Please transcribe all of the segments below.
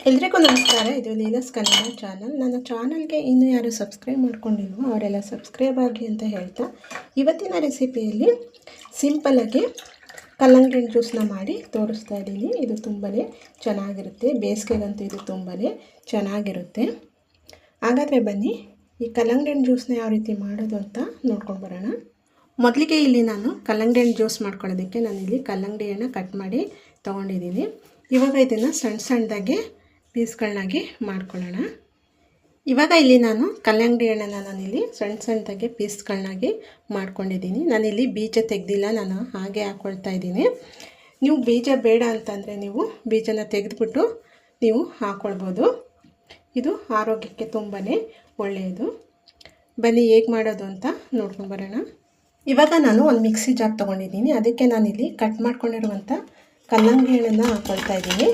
ಎಲ್ರಿಗೂ ನಮಸ್ಕಾರ. ಇದು ಲೀಲಾಸ್ ಕನ್ನಡ ಚಾನಲ್. ನನ್ನ ಚಾನಲ್ಗೆ ಇನ್ನೂ ಯಾರು ಸಬ್ಸ್ಕ್ರೈಬ್ ಮಾಡ್ಕೊಂಡಿಲ್ವೋ ಅವರೆಲ್ಲ ಸಬ್ಸ್ಕ್ರೈಬ್ ಆಗಿ ಅಂತ ಹೇಳ್ತಾ, ಇವತ್ತಿನ ರೆಸಿಪಿಯಲ್ಲಿ ಸಿಂಪಲ್ಲಾಗಿ ಕಲ್ಲಂಗಡಿ ಹಣ್ಣು ಜ್ಯೂಸನ್ನ ಮಾಡಿ ತೋರಿಸ್ತಾ ಇದ್ದೀನಿ. ಇದು ತುಂಬಾ ಚೆನ್ನಾಗಿರುತ್ತೆ, ಬೇಸಿಗೆಗಂತೂ ಇದು ತುಂಬಾ ಚೆನ್ನಾಗಿರುತ್ತೆ. ಹಾಗಾದರೆ ಬನ್ನಿ ಈ ಕಲ್ಲಂಗಡಿ ಹಣ್ಣು ಜ್ಯೂಸನ್ನ ಯಾವ ರೀತಿ ಮಾಡೋದು ಅಂತ ನೋಡ್ಕೊಂಡು ಬರೋಣ. ಮೊದಲಿಗೆ ಇಲ್ಲಿ ನಾನು ಕಲ್ಲಂಗಡಿ ಹಣ್ಣು ಜ್ಯೂಸ್ ಮಾಡ್ಕೊಳ್ಳೋದಕ್ಕೆ ನಾನಿಲ್ಲಿ ಕಲ್ಲಂಗಡಿ ಹಣ್ಣು ಕಟ್ ಮಾಡಿ ತೊಗೊಂಡಿದ್ದೀನಿ. ಇವಾಗ ಇದನ್ನು ಸಣ್ಣ ಸಣ್ಣದಾಗಿ ಪೀಸ್ಗಳನ್ನಾಗಿ ಮಾಡ್ಕೊಳ್ಳೋಣ. ಇವಾಗ ಇಲ್ಲಿ ನಾನು ಕಲ್ಲಂಗಡಿ ಹಣ್ಣನ್ನು ನಾನಿಲ್ಲಿ ಸಣ್ಣ ಸಣ್ಣದಾಗಿ ಪೀಸ್ಗಳನ್ನಾಗಿ ಮಾಡ್ಕೊಂಡಿದ್ದೀನಿ. ನಾನಿಲ್ಲಿ ಬೀಜ ತೆಗೆದಿಲ್ಲ, ನಾನು ಹಾಗೆ ಹಾಕ್ಕೊಳ್ತಾ ಇದ್ದೀನಿ. ನೀವು ಬೀಜ ಬೇಡ ಅಂತಂದರೆ ನೀವು ಬೀಜನ ತೆಗೆದುಬಿಟ್ಟು ನೀವು ಹಾಕ್ಕೊಳ್ಬೋದು. ಇದು ಆರೋಗ್ಯಕ್ಕೆ ತುಂಬಾ ಒಳ್ಳೆಯದು. ಬನ್ನಿ ಹೇಗೆ ಮಾಡೋದು ಅಂತ ನೋಡ್ಕೊಂಡು ಬರೋಣ. ಇವಾಗ ನಾನು ಒಂದು ಮಿಕ್ಸಿ ಜಾರ್ ತೊಗೊಂಡಿದ್ದೀನಿ. ಅದಕ್ಕೆ ನಾನಿಲ್ಲಿ ಕಟ್ ಮಾಡ್ಕೊಂಡಿರುವಂಥ ಕಲ್ಲಂಗಡಿ ಹಣ್ಣನ್ನು ಹಾಕ್ಕೊಳ್ತಾ ಇದ್ದೀನಿ.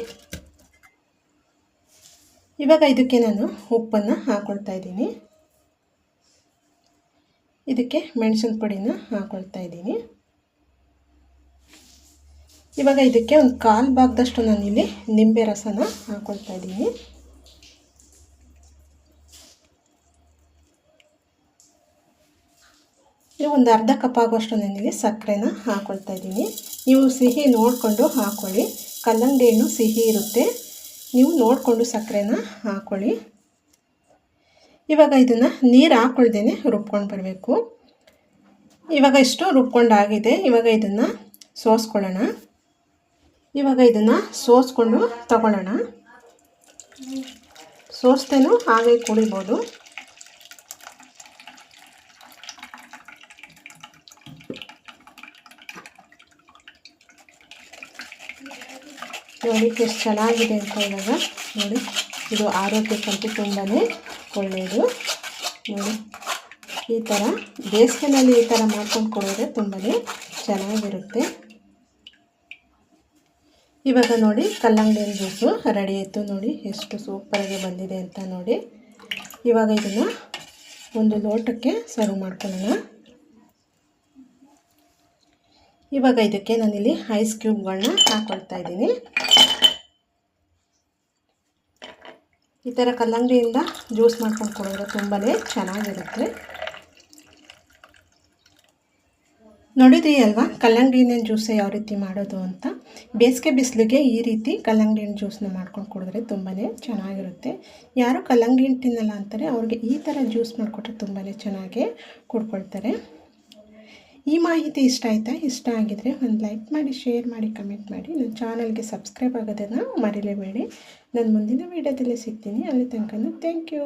ಇವಾಗ ಇದಕ್ಕೆ ನಾನು ಉಪ್ಪನ್ನು ಹಾಕ್ಕೊಳ್ತಾ ಇದ್ದೀನಿ. ಇದಕ್ಕೆ ಮೆಣಸಿನ ಪುಡಿನ ಹಾಕ್ಕೊಳ್ತಾ ಇದ್ದೀನಿ. ಇವಾಗ ಇದಕ್ಕೆ ಒಂದು 1/4 ಭಾಗದಷ್ಟು ನಾನಿಲ್ಲಿ ನಿಂಬೆ ರಸನ ಹಾಕ್ಕೊಳ್ತಾ ಇದ್ದೀನಿ. ಒಂದು ಅರ್ಧ ಕಪ್ ಆಗುವಷ್ಟು ನಾನಿಲ್ಲಿ ಸಕ್ಕರೆನ ಹಾಕ್ಕೊಳ್ತಾ ಇದ್ದೀನಿ. ನೀವು ಸಿಹಿ ನೋಡಿಕೊಂಡು ಹಾಕ್ಕೊಳ್ಳಿ. ಕಲ್ಲಂಗಡಿ ಹಣ್ಣು ಸಿಹಿ ಇರುತ್ತೆ, ನೀವು ನೋಡಿಕೊಂಡು ಸಕ್ಕರೆನ ಹಾಕ್ಕೊಳ್ಳಿ. ಇವಾಗ ಇದನ್ನು ನೀರು ಹಾಕ್ಕೊಳ್ದೇನೆ ರುಬ್ಕೊಂಡು ಬರಬೇಕು. ಇವಾಗ ಇಷ್ಟು ರುಬ್ಕೊಂಡಾಗಿದೆ. ಇವಾಗ ಇದನ್ನು ಸೋಸ್ಕೊಳ್ಳೋಣ. ಇವಾಗ ಇದನ್ನು ಸೋಸ್ಕೊಂಡು ತಗೊಳ್ಳೋಣ. ಸೋಸ್ತೇನೂ ಹಾಗೆ ಕುಡಿಬೋದು. ನೋಡಿ ಎಷ್ಟು ಚೆನ್ನಾಗಿದೆ ಅಂತ. ಇವಾಗ ನೋಡಿ, ಇದು ಆರೋಗ್ಯಕ್ಕಂತೂ ತುಂಬಾ ಒಳ್ಳೆಯದು. ನೋಡಿ, ಈ ಥರ ಬೇಸಿಗೆನಲ್ಲಿ ಈ ಥರ ಮಾಡ್ಕೊಂಡು ಕೊಡಿದ್ರೆ ತುಂಬಾ ಚೆನ್ನಾಗಿರುತ್ತೆ. ಇವಾಗ ನೋಡಿ ಕಲ್ಲಂಗಡಿ ಜ್ಯೂಸು ರೆಡಿ ಆಯಿತು. ನೋಡಿ ಎಷ್ಟು ಸೂಪರಾಗಿ ಬಂದಿದೆ ಅಂತ ನೋಡಿ. ಇವಾಗ ಇದನ್ನು ಒಂದು ಲೋಟಕ್ಕೆ ಸರ್ವ್ ಮಾಡ್ಕೊಳ್ಳೋಣ. ಇವಾಗ ಇದಕ್ಕೆ ನಾನಿಲ್ಲಿ ಐಸ್ ಕ್ಯೂಬ್ಗಳನ್ನ ಹಾಕ್ಕೊಳ್ತಾ ಇದ್ದೀನಿ. ಈ ಥರ ಕಲ್ಲಂಗಡಿಯಿಂದ ಜ್ಯೂಸ್ ಮಾಡ್ಕೊಂಡು ಕೊಡೋದ್ರೆ ತುಂಬಾ ಚೆನ್ನಾಗಿರುತ್ತೆ. ನೋಡಿದ್ರಿ ಅಲ್ವಾ ಕಲ್ಲಂಗಡಿ ಹಣ್ಣಿನ ಜ್ಯೂಸ್ ಯಾವ ರೀತಿ ಮಾಡೋದು ಅಂತ. ಬೇಸಿಗೆ ಬಿಸಿಲಿಗೆ ಈ ರೀತಿ ಕಲ್ಲಂಗಡಿ ಹಣ್ಣು ಜ್ಯೂಸನ್ನ ಮಾಡ್ಕೊಂಡು ಕುಡಿದ್ರೆ ತುಂಬಾ ಚೆನ್ನಾಗಿರುತ್ತೆ. ಯಾರು ಕಲ್ಲಂಗಡಿ ಹಣ್ಣು ತಿನ್ನಲ್ಲ ಅಂತಾರೆ, ಅವ್ರಿಗೆ ಈ ಥರ ಜ್ಯೂಸ್ ಮಾಡಿಕೊಟ್ರೆ ತುಂಬಾ ಚೆನ್ನಾಗಿ ಕುಡ್ಕೊಳ್ತಾರೆ. ಈ ಮಾಹಿತಿ ಇಷ್ಟ ಆಯಿತಾ? ಇಷ್ಟ ಆಗಿದರೆ ಒಂದು ಲೈಕ್ ಮಾಡಿ, ಶೇರ್ ಮಾಡಿ, ಕಮೆಂಟ್ ಮಾಡಿ. ನನ್ನ ಚಾನಲ್ಗೆ ಸಬ್ಸ್ಕ್ರೈಬ್ ಆಗೋದನ್ನು ಮರಿಲೇಬೇಡಿ. ನಾನು ಮುಂದಿನ ವೀಡಿಯೋದಲ್ಲಿ ಸಿಗ್ತೀನಿ. ಅಲ್ಲಿ ತನಕ ಥ್ಯಾಂಕ್ ಯು.